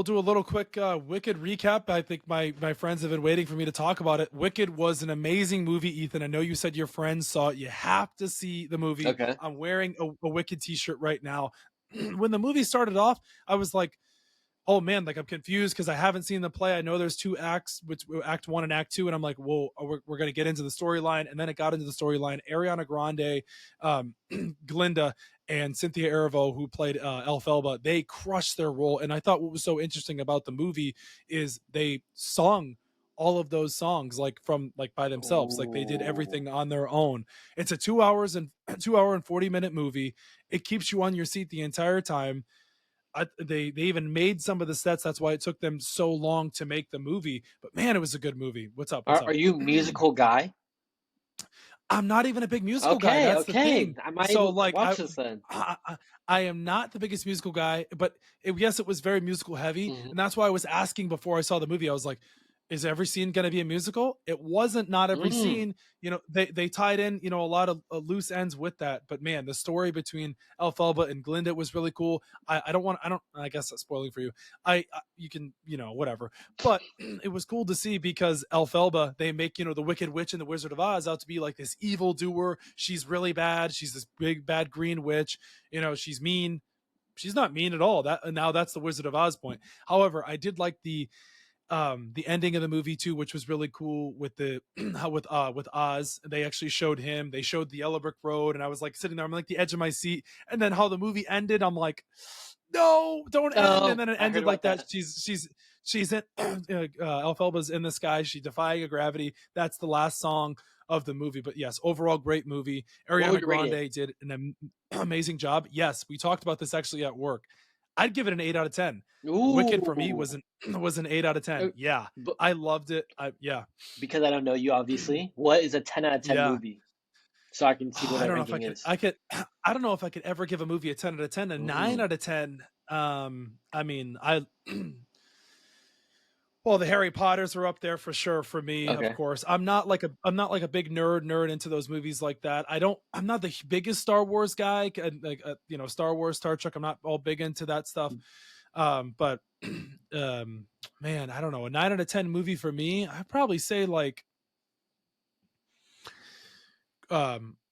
we'll do a little quick Wicked recap. I think my friends have been waiting for me to talk about it. Wicked was an amazing movie, Ethan. I know you said your friends saw it. You have to see the movie. Okay. I'm wearing a Wicked t-shirt right now. When the movie started off, I was like, oh man, like I'm confused because I haven't seen the play. I know there's two acts, which act one and act two, and I'm like, whoa, we're going to get into the storyline. And then it got into the storyline. Ariana Grande, Glinda, and Cynthia Erivo, who played Elphaba, they crushed their role. And I thought what was so interesting about the movie is they sung all of those songs like from like by themselves. Like they did everything on their own. It's a 2 hour and 40-minute movie. It keeps you on your seat the entire time. They even made some of the sets. That's why it took them so long to make the movie. But man, it was a good movie. What's up? What's Are up? you a musical guy? I'm not even a big musical guy. Okay, That's the thing. I might So like, watch this then. I am not the biggest musical guy, but yes, it was very musical heavy, Mhm. and that's why I was asking before I saw the movie. I was like, is every scene going to be a musical? It wasn't. Not every scene. You know, they tied in, you know, a lot of loose ends with that. But man, the story between Elphaba and Glinda was really cool. I guess that's spoiling for you. You can, you know, whatever. But it was cool to see because Elphaba, they make, you know, the Wicked Witch and the Wizard of Oz out to be like this evil doer. She's really bad. She's this big bad green witch. You know, she's mean. She's not mean at all. Now that's the Wizard of Oz point. However, I did like the ending of the movie too, which was really cool with the with Oz. They actually showed him. They showed the Yellow Brick Road, and I was like sitting there, I'm like the edge of my seat. And then how the movie ended, I'm like, no, don't end. And then it ended like that. She's in Elphaba's in the sky. She's defying gravity. That's the last song of the movie. But yes, overall great movie. Ariana Grande did an amazing job. Yes, we talked about this actually at work. I'd give it an 8 out of 10. Ooh. Wicked for me was an 8 out of 10. Yeah, I loved it. Yeah. Because I don't know you, obviously. What is a 10 out of 10 movie? So I can see what my ranking is. I don't know if I could ever give a movie a 10 out of 10. A 9 out of 10. I mean, well, the Harry Potters are up there for sure for me, of course. I'm not like a big nerd into those movies like that. I'm not the biggest Star Wars guy, like you know, Star Wars, Star Trek. I'm not all big into that stuff. But man, I don't know. A 9 out of 10 movie for me, I'd probably say like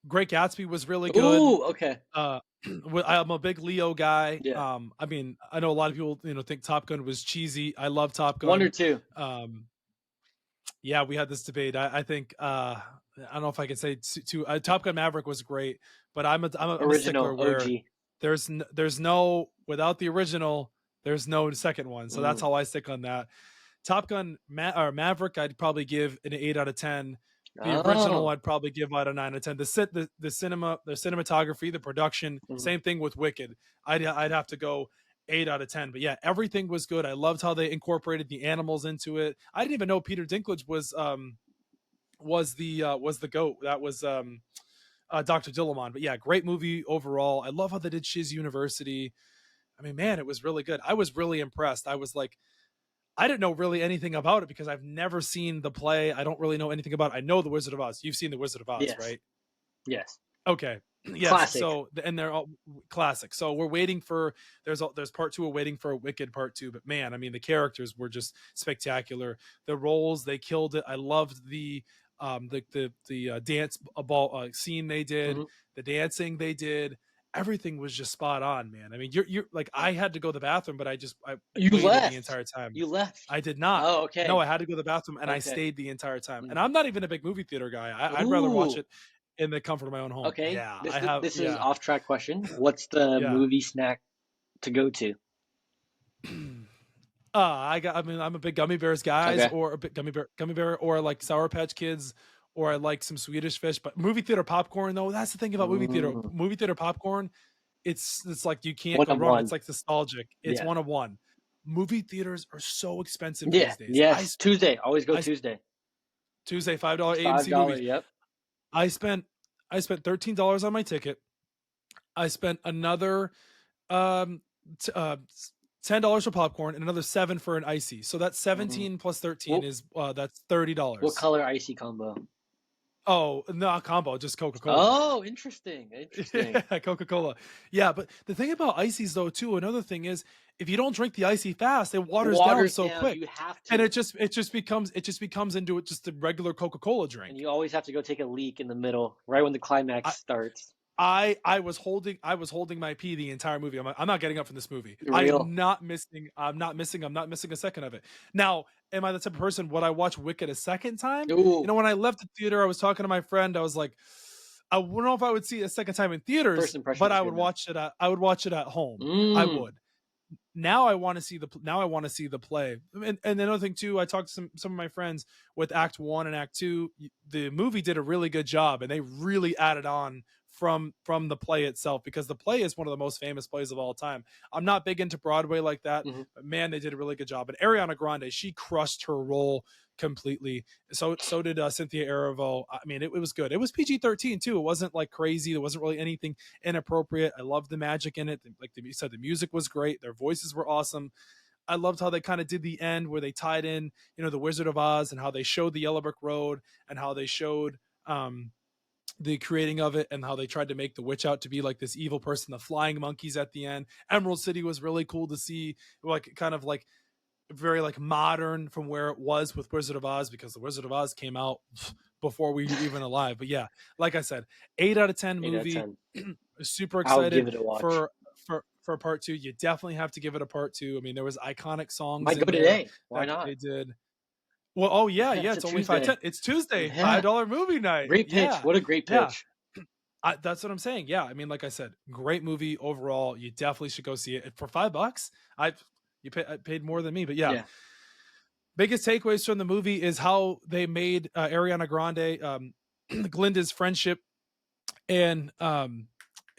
Great Gatsby was really good. Ooh, okay. I'm a big Leo guy. Yeah. I mean, I know a lot of people, you know, think Top Gun was cheesy. I love Top Gun. 1 or 2. Yeah, we had this debate. I think I don't know if I can say two. Top Gun Maverick was great, but I'm a original where OG. There's no without the original. There's no second one, so that's how I stick on that. Top Gun Maverick, I'd probably give an 8 out of 10. The original, I'd probably give out a 9 out of 10. The cinematography, the production, same thing with Wicked. I'd have to go 8 out of 10. But yeah, everything was good. I loved how they incorporated the animals into it. I didn't even know Peter Dinklage was the GOAT. That was Dr. Dillamon. But yeah, great movie overall. I love how they did Shiz University. I mean, man, it was really good. I was really impressed. I was like, I didn't know really anything about it because I've never seen the play. I don't really know anything about it. I know The Wizard of Oz. You've seen The Wizard of Oz, right? Yes. Okay. Yes. Classic. So, and they're all classic. So we're waiting for, there's part 2. We're waiting for a Wicked part 2, but man, I mean, the characters were just spectacular. The roles, they killed it. I loved the dance ball scene they did, the dancing they did. Everything was just spot on, man. I mean, you're like, I had to go to the bathroom, but I waited the entire time. You left. I did not. Oh, okay. No, I had to go to the bathroom, and I stayed the entire time. And I'm not even a big movie theater guy. I'd rather watch it in the comfort of my own home. Okay. Yeah, this is an off-track question. What's the movie snack to go to? I'm a big Gummy Bears guy, or a big Gummy Bear, or like Sour Patch Kids, or I like some Swedish Fish. But movie theater popcorn, though, that's the thing about movie theater. Movie theater popcorn, it's like you can't go wrong. It's like nostalgic. It's one of one. Movie theaters are so expensive these days. Yes, Tuesday. Always go Tuesday. Tuesday, $5 AMC movies. Yep. I spent $13 on my ticket. I spent another $10 for popcorn and another $7 for an icy. So that's 17 plus 13 is that's $30. What color icy combo? Oh, no, combo, just Coca-Cola. Oh, interesting. Coca-Cola. Yeah, but the thing about ices though too, another thing is if you don't drink the icy fast, it waters down Waters so down. quick, You have and to. it just becomes into it just a regular Coca-Cola And drink. you always have to go take a leak in the middle, right when the climax I, starts. I was holding my pee the entire movie. I'm not getting up from this movie. Real. I'm not missing a second of it. Now, am I the type of person, would I watch Wicked a second time? You Ooh, know, when I left the theater, I was talking to my friend. I was like, I don't know if I would see it a second time in first theaters, impression but was good though. I would watch it at home. I Mm. would. Now I want to see the play. And another thing too, I talked to some of my friends with Act 1 and Act 2. The movie did a really good job, and they really added on from the play itself, because the play is one of the most famous plays of all time. I'm not big into Broadway like that, Hmm. but man, they did a really good job. And Ariana Grande, she crushed her role completely. So did Cynthia Erivo. I mean, it was good. It was PG-13 too. It wasn't like crazy. There wasn't really anything inappropriate. I loved the magic in it. Like you said, the music was great. Their voices were awesome. I loved how they kind of did the end where they tied in, the Wizard of Oz, and how they showed the Yellow Brick Road, and how they showed the creating of it, and how they tried to make the witch out to be like this evil person, the flying monkeys at the end. Emerald City was really cool to see, like kind of like very like modern from where it was with Wizard of Oz, because the Wizard of Oz came out before we were even alive. But yeah, like I said, 8 out of 10 8 out of movie. 10. Super I'll give excited it a watch. for part two. You definitely have to give it a part two. I mean, there was iconic songs Might go in there today. Why that not? they did. Well, oh yeah, Yeah, yeah. it's a It's only 5:10. Tuesday. It's Tuesday, Yeah. $5 movie night. Great pitch. Yeah, What a great yeah. pitch. That's what I'm saying. Yeah, I mean, like I said, great movie overall. You definitely should go see it for $5. I paid more than me, but yeah. Yeah. Biggest takeaways from the movie is how they made Ariana Grande, Glinda's friendship, and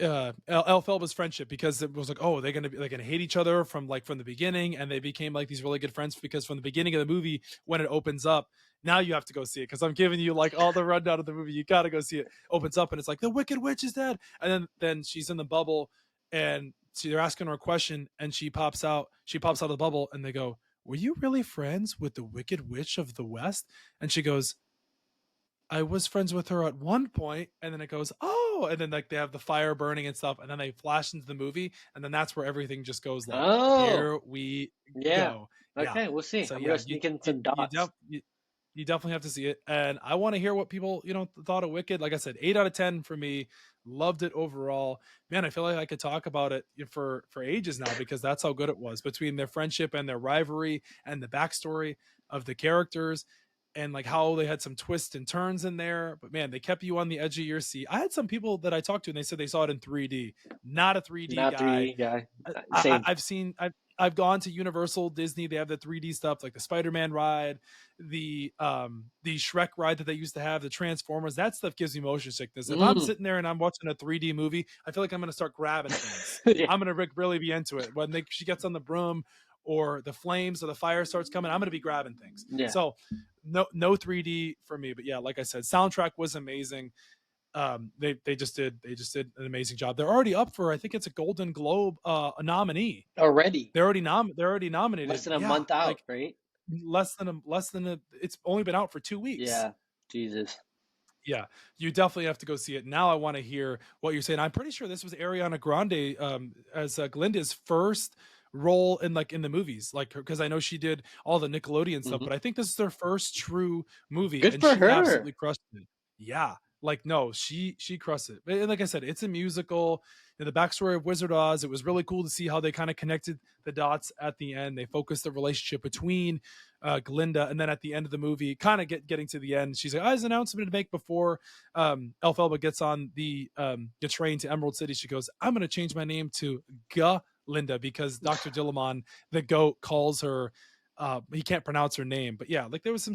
Elphaba's friendship, because it was like, oh, they're gonna hate each other from the beginning, and they became like these really good friends, because from the beginning of the movie, when it opens up, now you have to go see it, because I'm giving you like all the rundown of the movie. You got to go see it. Opens up and it's like the Wicked Witch is dead, and then she's in the bubble, and they're asking her a question, and she pops out of the bubble, and they go, "Were you really friends with the Wicked Witch of the West?" And she goes, "I was friends with her at one point," and then it goes, "Oh," and then like they have the fire burning and stuff, and then they flash into the movie, and then that's where everything just goes like, Oh, here we yeah. go. Yeah. Okay, we'll see. So I'm yeah, gonna sneak in some dots. you definitely have to see it, and I want to hear what people thought of Wicked. Like I said, 8 out of 10 for me. Loved it overall. Man, I feel like I could talk about it for ages now, because that's how good it was, between their friendship and their rivalry, and the backstory of the characters, and like how they had some twists and turns in there. But man, they kept you on the edge of your seat. I had some people that I talked to, and they said they saw it in 3D. Not a 3D Not guy. 3D guy. I, Same. I've gone to Universal, Disney. They have the 3D stuff, like the Spider-Man ride, the Shrek ride that they used to have, the Transformers. That stuff gives me motion sickness. If I'm sitting there and I'm watching a 3D movie, I feel like I'm gonna start grabbing things. Yeah. I'm gonna really be into it. When she gets on the broom, or the flames or the fire starts coming, I'm gonna be grabbing things. Yeah. So no 3D for me. But yeah, like I said, soundtrack was amazing. They just did an amazing job. They're already up for, I think it's a Golden Globe a nominee Already. They're already nominated. Less than a month out, like right? less than a. It's only been out for 2 weeks. Yeah. Jesus. Yeah, you definitely have to go see it. Now I want to hear what you're saying. I'm pretty sure this was Ariana Grande as Glinda's first role in the movies, like, because I know she did all the Nickelodeon stuff, but I think this is their first true movie, Good and for she her. absolutely crushed it. Yeah, like, no, she crushed it. And like I said, it's a musical. And the backstory of Wizard Oz, it was really cool to see how they kind of connected the dots at the end. They focused the relationship between Glinda, and then at the end of the movie, kind of getting to the end, she's like, "I have an announcement to make before Elphaba gets on the train to Emerald City." She goes, "I'm going to change my name to Linda, because Dr. Dillamon, the goat, calls her." He can't pronounce her name, but yeah, like there was some,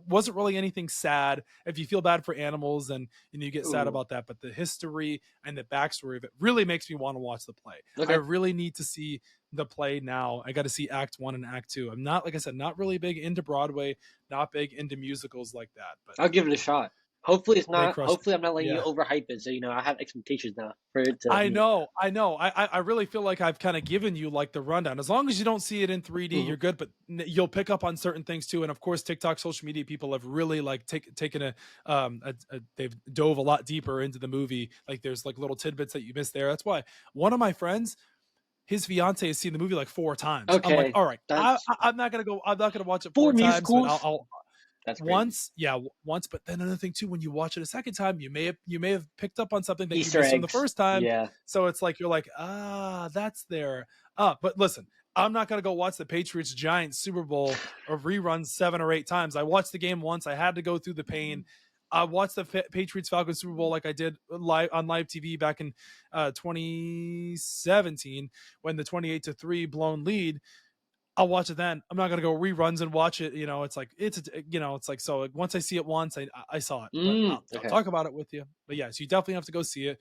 wasn't really anything sad. If you feel bad for animals, and you get sad about that, but the history and the backstory of it really makes me want to watch the play. Okay. I really need to see the play now. I got to see Act 1 and Act 2. I'm not, like I said, not really big into Broadway, not big into musicals like that, but I'll give it a shot. Hopefully it's not. Hopefully it. I'm not letting you overhype it. So I have expectations now for it to. I know. I really feel like I've kind of given you like the rundown. As long as you don't see it in 3D, you're good. But you'll pick up on certain things too. And of course, TikTok, social media people have really like taken they've dove a lot deeper into the movie. Like there's like little tidbits that you missed there. That's why one of my friends, his fiance has seen the movie like 4 times. I'm like, Okay, all right, that's I'm not gonna go. I'm not gonna watch it 4 4 times, but musicals. I'll That's crazy. once, yeah, once. But then another thing too, when you watch it a second time, you may have picked up on something that you Easter missed from the eggs. first time. Yeah. So it's like you're like, that's there. But listen, I'm not gonna go watch the Patriots Giants Super Bowl of reruns 7 or 8 times. I watched the game once. I had to go through the pain. I watched the Patriots Falcons Super Bowl like I did live on live TV back in 2017 when the 28-3 blown lead. I'll watch it then. I'm not gonna go reruns and watch it. It's like it's like so. Like, once I see it once, I saw it, but I'll Okay. talk about it with you. But yes, you definitely have to go see it.